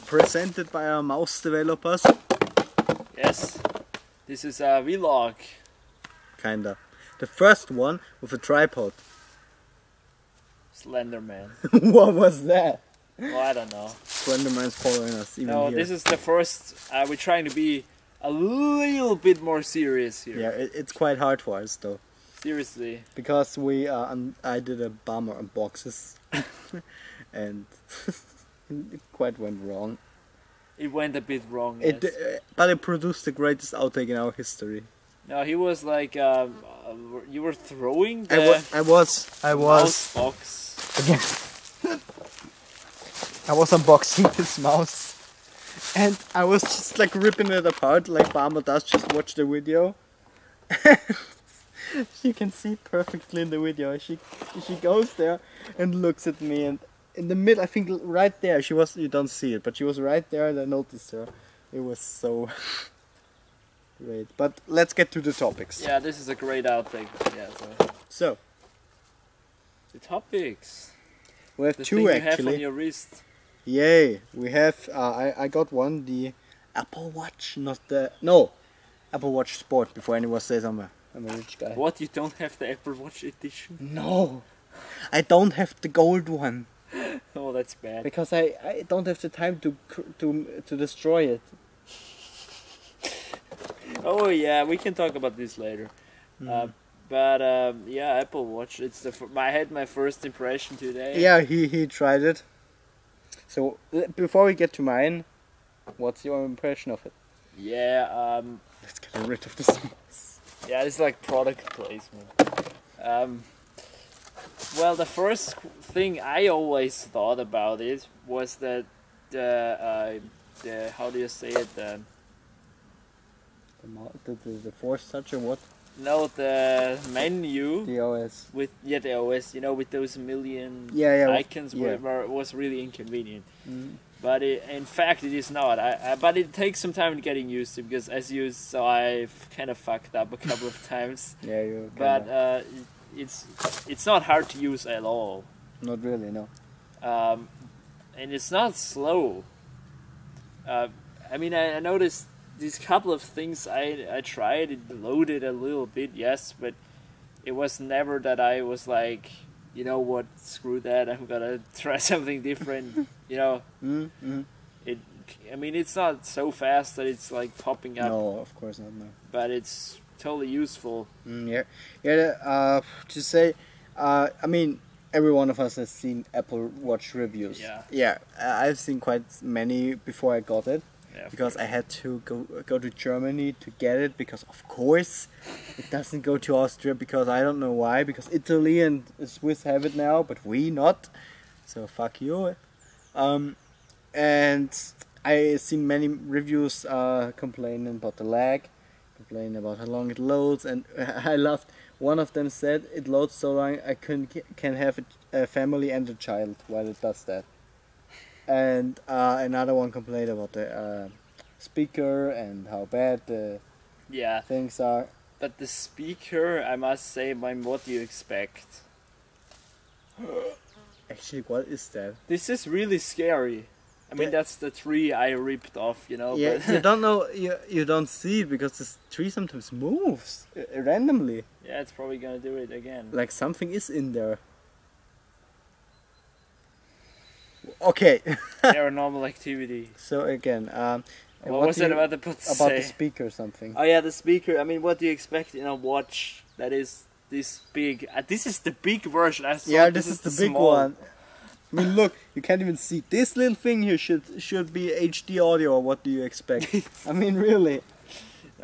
presented by our mouse developers. Yes, this is a vlog. Kinda. The first one with a tripod. Slenderman. What was that? Oh, I don't know. Slenderman's following us even No, here. this is the first. We're trying to be a little bit more serious here. Yeah, it's quite hard for us though. Seriously. Because we I did a bomber unboxes and it quite went wrong. It went a bit wrong. Yes. But it produced the greatest outtake in our history. No, he was like, you were throwing the I was mouse box. I was unboxing this mouse and I was just like ripping it apart like Bama does. Just watch the video. You can see perfectly in the video. She goes there and looks at me, and in the middle, I think right there, she was. You don't see it, but she was right there, and I noticed her. It was so great. But let's get to the topics. Yeah, this is a great outtake. Yeah. So The topics. we have The two thing you have actually. on your wrist. Yay! We have. I got one, the Apple Watch, not the Apple Watch Sport. Before anyone says I'm a rich guy. What? You don't have the Apple Watch edition? No, I don't have the gold one Oh, that's bad. because I don't have the time to destroy it. Oh yeah, we can talk about this later. But yeah, Apple Watch. It's I had my first impression today. Yeah, he tried it. So before we get to mine, what's your impression of it? Yeah. Let's get rid of this. Yeah, it's like product placement. Well, the first thing I always thought about it was that the how do you say it? The Force Touch or what? No, the menu The OS. with the OS, with those million Yeah, icons, yeah. was really inconvenient. Mm. But in fact, it is not. But it takes some time getting used to, because as you saw, I've kind of fucked up a couple of times. Yeah, you. But it's not hard to use at all. Not really, no. And it's not slow. I mean, I noticed these couple of things I tried. It loaded a little bit, yes, but it was never that I was like, you know what, screw that, I'm gonna try something different. I mean, it's not so fast that it's like popping up. No, of course not. No. But it's totally useful. Yeah. To say, I mean, every one of us has seen Apple Watch reviews. Yeah. Yeah, I've seen quite many before I got it. Yeah, Because I had to go to Germany to get it, because of course it doesn't go to Austria, because I don't know why, because Italy and Swiss have it now, but we not. So fuck you. And I seen many reviews complaining about the lag, complaining about how long it loads, and I loved. One of them said it loads so long I can have a family and a child while it does that. And another one complained about the speaker and how bad the Yeah, things are. but the speaker, I must say, what do you expect? Actually, what is that? This is really scary. I mean, Yeah. that's the tree I ripped off, Yeah, but you don't know, you don't see it because this tree sometimes moves randomly. yeah, it's probably gonna do it again. Like something is in there. Okay. Paranormal activity. So again, What was do it you- about the to about say? the speaker or something? Oh yeah, the speaker. I mean, what do you expect in a watch that is this big? This is the big version. I thought Yeah, this is the big small. one. I mean, look, you can't even see this little thing here. Should be HD audio, or what do you expect? I mean, really.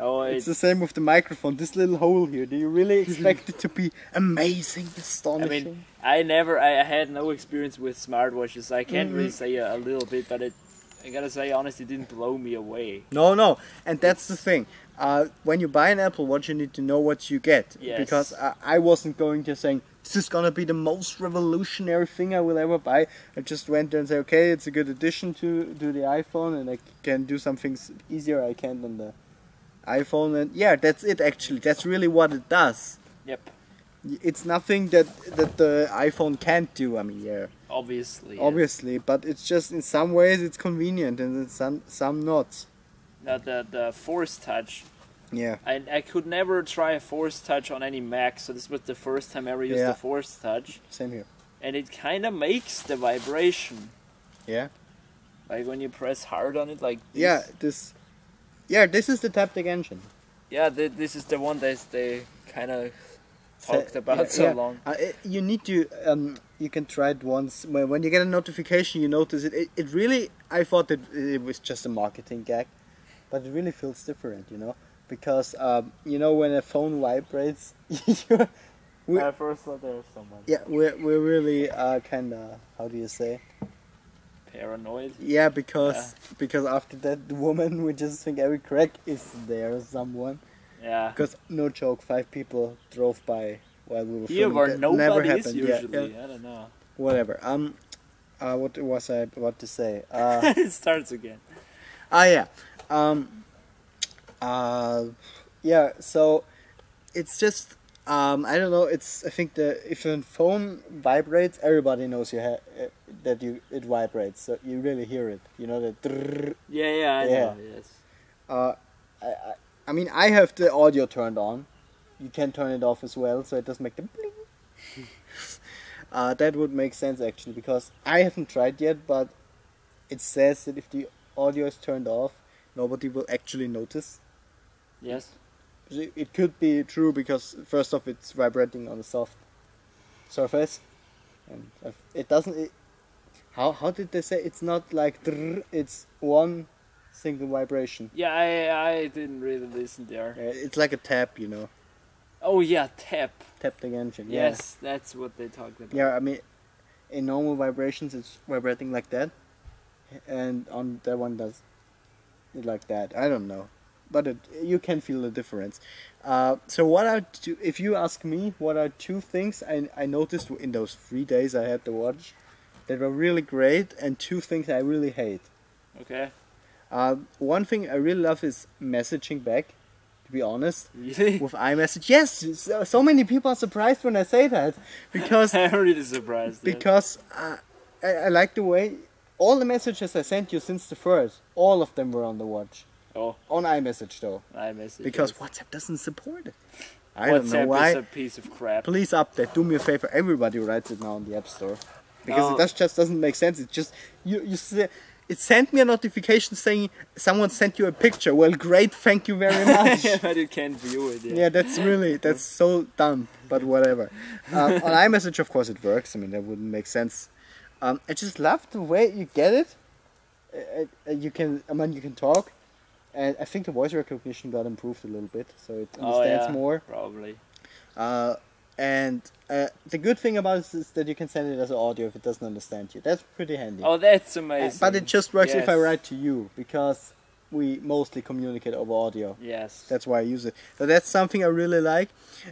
Oh, It's the same with the microphone. This little hole here. Do you really expect it to be amazing, I astonishing? mean, I had no experience with smartwatches. I can't really say a little bit, but I gotta say, honestly, it didn't blow me away. No, and that's the thing. When you buy an Apple Watch, you need to know what you get. Yes. Because I wasn't going to saying, this is gonna be the most revolutionary thing I will ever buy. I just went there and said, okay, it's a good addition to the iPhone, and I can do some things easier I can't on the iPhone. And yeah, that's it actually. That's really what it does. Yep. It's nothing that the iPhone can't do. I mean, yeah. Obviously. Yes. obviously, but it's just in some ways it's convenient and in some not. Now the Force Touch. Yeah. I could never try a Force Touch on any Mac, so this was the first time I ever used Yeah. the Force Touch. Same here. And it kind of makes the vibration. Yeah. Like when you press hard on it, like this. Yeah. This is the Taptic engine. Yeah, this is the one that they kind of talked about so long. You need to. You can try it once. When you get a notification, you notice it. It really. I thought it was just a marketing gag, but it really feels different. Because you know when a phone vibrates, I first thought there was someone. yeah, we're really kind of, how do you say? Paranoid. Yeah, because after that, the woman, we just think every crack is there someone. Yeah. Because no joke, 5 people drove by while we were Here filming. where That nobody never is happened. usually. Yeah. I don't know. Whatever. What was I about to say? It starts again. Yeah. Yeah. So it's just I don't know. I think if your phone vibrates, everybody knows it vibrates. So you really hear it. You know that. Yeah, I Yeah. know. Yes. I mean, I have the audio turned on. You can turn it off as well, so it doesn't make the bling. That would make sense actually, because I haven't tried yet, but it says that if the audio is turned off, nobody will actually notice. Yes. It could be true because first off, it's vibrating on a soft surface, and it doesn't. How did they say it's not like drrr, it's one single vibration? Yeah, I didn't really listen there. It's like a tap, Oh yeah, tap. Taptic engine. Yeah. Yes, that's what they talked about. Yeah, I mean, in normal vibrations, it's vibrating like that, and on that one does it like that. I don't know, but you can feel the difference. So if you ask me, what are 2 things I noticed in those 3 days I had the watch that were really great, and 2 things I really hate. Okay. One thing I really love is messaging back. To be honest, Really? with iMessage, yes, so many people are surprised when I say that because I'm really surprised. because I like the way all the messages I sent you since the first, all of them were on the watch. Oh, On iMessage though, iMessage. because yes. WhatsApp doesn't support it. I don't know WhatsApp why. is a piece of crap. Please update. Do me a favor. Everybody writes it now on the App Store because Oh. it just doesn't make sense. It just you say. It sent me a notification saying someone sent you a picture. Well, great, thank you very much. But you can't view it. Yeah, that's so dumb, but whatever. On iMessage, of course, it works. I mean, that wouldn't make sense. I just love the way you get it. You can talk, and I think the voice recognition got improved a little bit, so it understands more. Probably. And the good thing about it is that you can send it as an audio if it doesn't understand you. That's pretty handy. Oh, that's amazing. But it just works if I Yes. write to you, because we mostly communicate over audio. Yes. That's why I use it. So that's something I really like.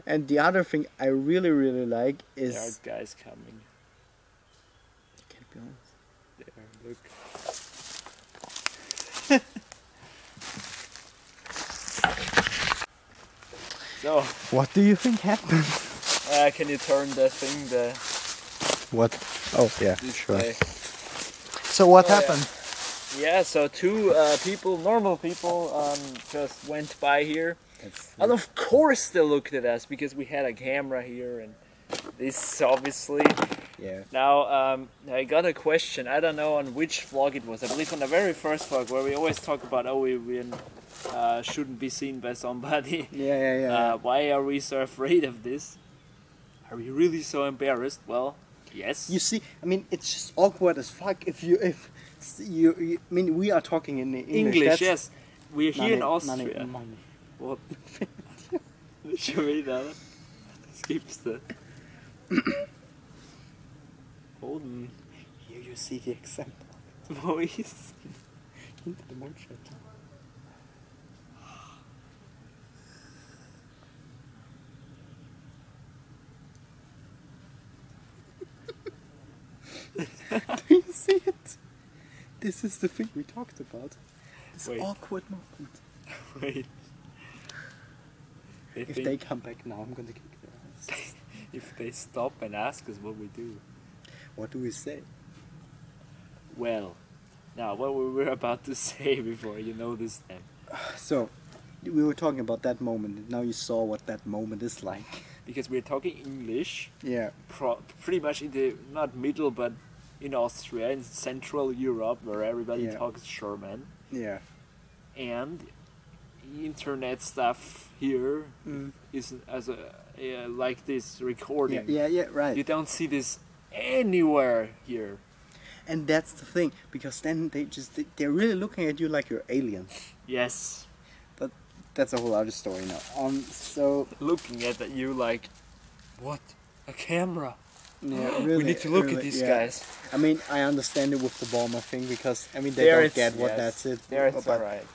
And the other thing I really, really like is... There are guys coming. You can't be honest. There, look. So, What do you think happened? can you turn the thing, the What? Oh, yeah, display? So what Oh, yeah. happened? Yeah, so 2 people, normal people, just went by here. And of course they looked at us because we had a camera here and this obviously. Yeah. Now, I got a question. I don't know on which vlog it was. I believe on the very first vlog where we always talk about, we shouldn't be seen by somebody. Yeah. Why are we so afraid of this? Are we really so embarrassed? Well, yes. You see, I mean, it's just awkward as fuck if you, I mean, we are talking in English. That's- yes. We're here in Money, Austria. money. What? Should we that? Skips the. Hold on. Here you see the example. Voice. Into the motion. Do you see it? This is the thing we talked about. This Wait. awkward moment. Wait. They If think they come back now, I'm gonna kick their ass. if they stop and ask us what we do. What do we say? Well, now what we were about to say before you noticed them. So, we were talking about that moment, and now you saw what that moment is like. Because we're talking English, Yeah. pretty much in the, not middle, but in Austria, in Central Europe, where everybody Yeah. talks German. Yeah. And internet stuff here Mm. is as a like this recording. Yeah, right. You don't see this anywhere here. And that's the thing, because then they're really looking at you like you're aliens. Yes, But that's a whole other story now. So looking at you like, what? A camera? yeah, really, We need to look at really, these yeah. guys. I mean, I understand it with the bomber thing, because I mean they There don't it's- get what yes, that's it. There it's but alright.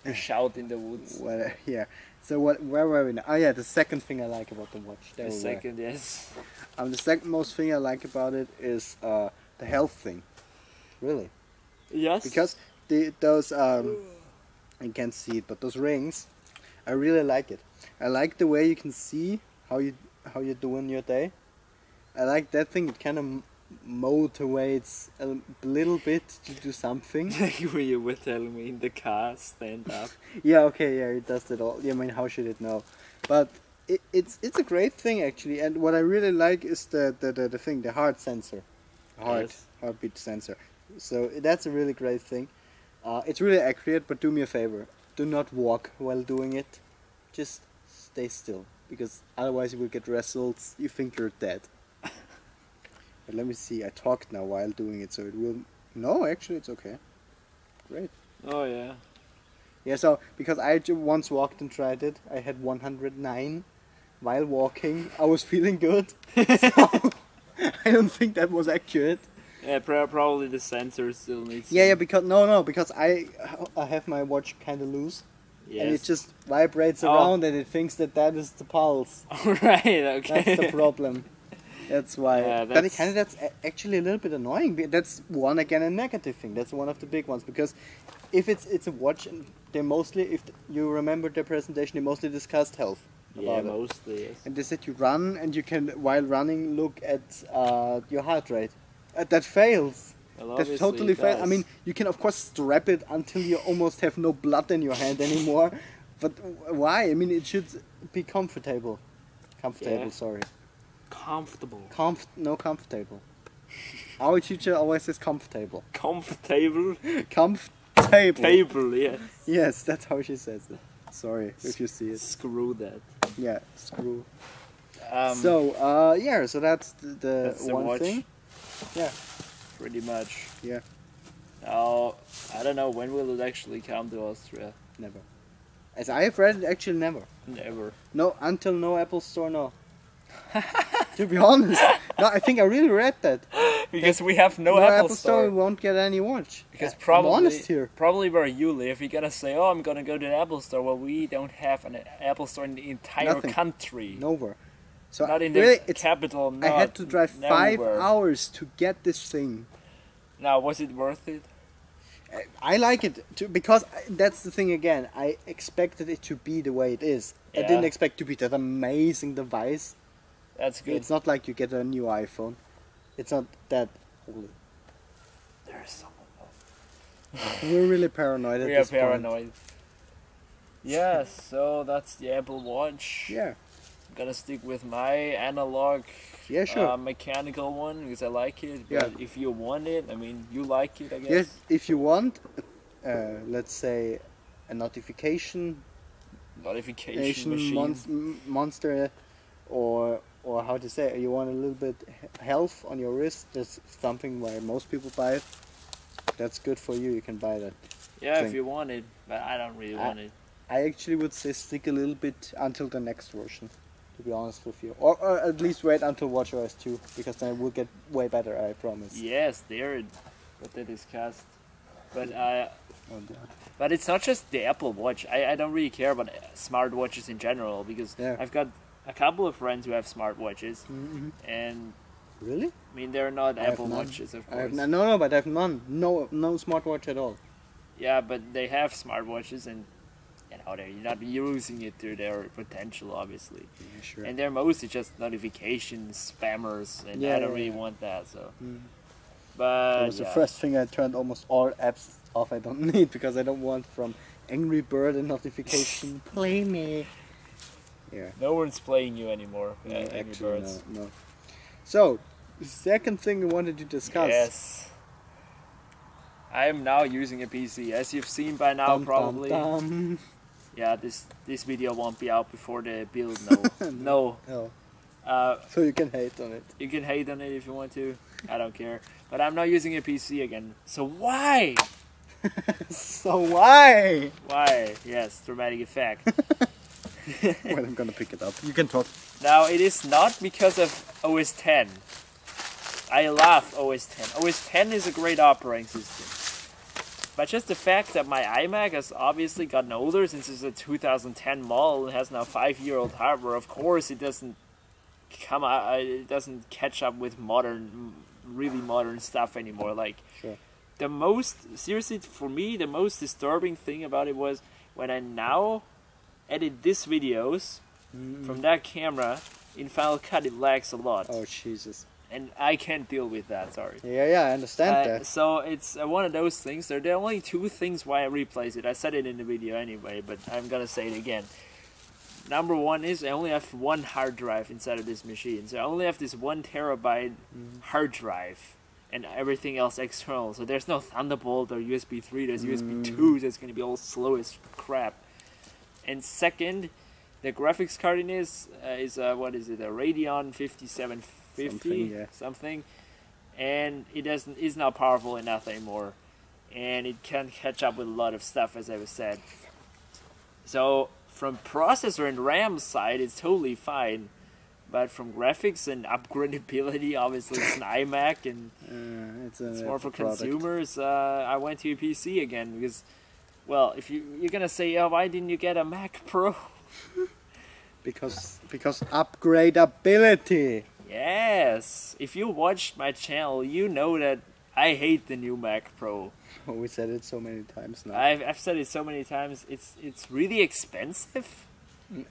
You shout in the woods. yeah. So where were we now? Oh yeah, the second thing I like about the watch. There The we were. second, yes. The second most thing I like about it is the health thing. Really. Yes. Because those you can't see it, but those rings, I really like it. I like the way you can see how you're doing your day. I like that thing. It kind of motivates a little bit to do something. when you were telling me in the car, stand up. Yeah, okay, yeah, it does that all. Yeah, I mean, how should it know? But it's a great thing actually. And what I really like is the thing, the heart sensor, heartbeat sensor. So that's a really great thing. It's really accurate, but do me a favor. Do not walk while doing it. Just stay still, because otherwise you will get results. You think you're dead. But let me see. I talked now while doing it, so it will. No, actually, it's okay. Great. Oh yeah. Yeah. So because I once walked and tried it, I had 109 while walking. I was feeling good. So I don't think that was accurate. Yeah, probably the sensor still needs. Yeah, some- because no, because I have my watch kind of loose, and it Yes. just vibrates Oh. around, and it thinks that is the pulse. Alright. Okay. That's the problem. That's why. Yeah, But that's- that's actually a little bit annoying. That's one again a negative thing. That's one of the big ones, because if it's a watch, and they mostly, if you remember their presentation, they mostly discussed health. Yeah, about it. mostly. Yes. And they said you run, and you can, while running, look at your heart rate. That fails. Well, That obviously totally it fails. I does. mean, you can of course strap it until you almost have no blood in your hand anymore. But why? I mean, it should be comfortable. Comfortable, Yeah. sorry. comfortable. No comfortable. Our teacher always says comfortable. Comfortable Comfortable. table. Yes. Yes, that's how she says it. Sorry if you see it. Screw that. Yeah, screw. So So that's the that's the one watch. thing. Yeah, Pretty much. yeah, Now I don't know when will it actually come to Austria. never. As I have read it, actually never. Never. No, until no Apple Store, no. To be honest, no, I think I really read that. Because we have no Apple Store, we won't get any watch. Because I'm probably, honest here. probably where you live, you're gonna say, "Oh, I'm gonna go to the Apple Store." Well, we don't have an Apple Store in the entire Nothing. country. Nowhere. So Not in the really, it's. capital. I had not to drive 5 nowhere. hours to get this thing. Now, was it worth it? I like it because that's the thing again. I expected it to be the way it is. I Yeah. didn't expect to be that amazing device. That's good. It's not like you get a new iPhone. It's not that. Holy. There's someone. We're really paranoid at We are this point. paranoid. Yeah, so that's the Apple Watch. Yeah. I'm gonna stick with my analog, Yeah, sure. mechanical one because I like it. Yeah. But if you want it, I mean, you like it, I guess. Yes, if you want, let's say, a notification Notification machine. monster, or how to say it, you want a little bit health on your wrist. That's something where most people buy it. That's good for you. You can buy that. Yeah, thing. if you want it, but I don't really want it. I actually would say stick a little bit until the next version, to be honest with you, or at least wait until WatchOS 2, because then it will get way better. I promise. Yes, they're what they discussed. But Oh, yeah. but it's not just the Apple Watch. I don't really care about smartwatches in general because Yeah. I've got a couple of friends who have smartwatches, Mhm. and Really? I mean they're not I have Apple none. Watches, of I have course. no, but I have none. No smartwatch at all. Yeah, but they have smartwatches, and they're not using it to their potential, obviously. Yeah, sure. And they're mostly just notification spammers, and I don't really want that. So, but That was the first thing I turned almost all apps off I don't need, because I don't want from Angry Bird a notification. Play me. Yeah. no one's playing you anymore. No, Angry actually, Birds. no. So, the second thing we wanted to discuss. Yes. I am now using a PC, as you've seen by now, probably. Dum. Yeah, this video won't be out before the build. No. Oh. Uh, So you can hate on it. you can hate on it if you want to. I don't care. But I'm now using a PC again. So why? So why? Why? Yes, dramatic effect. Well, I'm gonna pick it up. You can talk. Now, it is not because of OS 10. I love OS 10. OS 10 is a great operating system. But just the fact that my iMac has obviously gotten older since it's a 2010 model and has now 5-year-old hardware, of course it doesn't it doesn't catch up with really modern stuff anymore. Like, Sure. seriously, for me, the most disturbing thing about it was when I now edit these videos from that camera in Final Cut, it lags a lot. Oh Jesus. And I can't deal with that, sorry. Yeah, I understand that. So it's one of those things. There are only two things why I replace it. I said it in the video anyway, but I'm gonna say it again. Number one is I only have one hard drive inside of this machine. So I only have this 1 terabyte hard drive and everything else external. So there's no Thunderbolt or USB 3, there's USB 2, so it's gonna be all slow as crap. And second, the graphics card in this is what is it, a Radeon 5750 something, and it is not powerful enough anymore, and it can't catch up with a lot of stuff, as I was said. So from processor and RAM side, it's totally fine, but from graphics and upgradability, obviously it's an iMac and It's more for product. consumers. I went to a PC again because, well, if you're gonna say, oh, why didn't you get a Mac Pro? Because upgradability. Yes, if you watched my channel, you know that I hate the new Mac Pro. Oh, we said it so many times now. I've said it so many times. It's really expensive,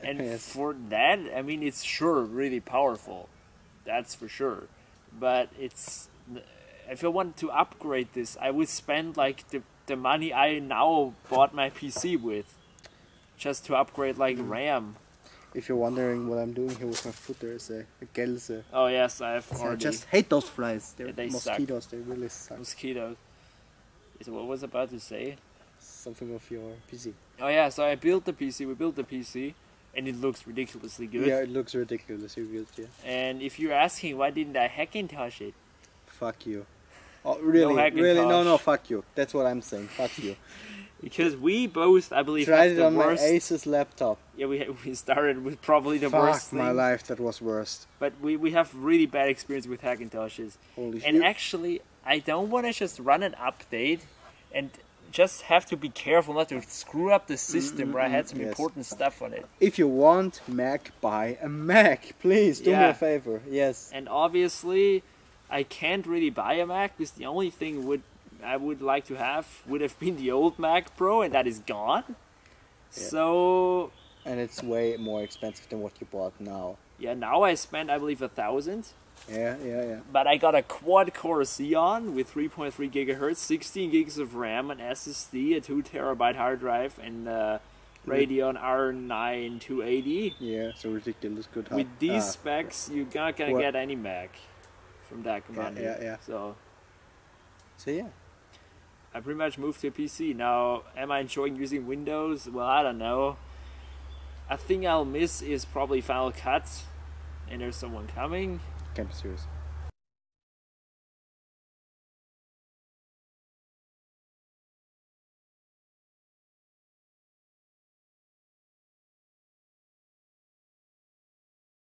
and Yes. for that, I mean, it's sure really powerful. That's for sure. But if I wanted to upgrade this, I would spend like the money I now bought my PC with, just to upgrade like RAM. If you're wondering what I'm doing here with my foot, there is a Gelse. Oh yes, I've I already just hate those flies. They're they suck. mosquitoes. They really suck. mosquitoes. So what was I about to say? Something of your PC. Oh yeah, so I built the PC. We built the PC, and it looks ridiculously good. Yeah, it looks ridiculous. You good, yeah. And if you're asking why didn't I Hackintosh it, Fuck you. Oh, really? Hackintosh. Really? No, fuck you. That's what I'm saying. Fuck you. because we both, I believe, Tried have it the on worst. my Asus laptop. Yeah, we started with probably the worst Fuck my thing, life, that was worst. but we have really bad experience with Hackintoshes. Holy And shit. actually, I don't want to just run an update and just have to be careful not to screw up the system where I had some yes. important stuff on it. If you want Mac, buy a Mac. Please, do me Yeah. a favor. Yes. And obviously, I can't really buy a Mac because the only thing I would like to have would have been the old Mac Pro, and that is gone. Yeah. So And it's way more expensive than what you bought now. yeah, now I spent, I believe, 1,000. Yeah. But I got a quad-core Xeon with 3.3 gigahertz, 16 gigs of RAM, an SSD, a 2 terabyte hard drive, and Radeon R9 280. Yeah, so ridiculous good. With these specs, you're not gonna What? get any Mac from that commander. yeah. So So yeah. I pretty much moved to a PC. Now, am I enjoying using Windows? Well, I don't know. A thing I'll miss is probably Final Cut, and there's someone coming. Can't be serious.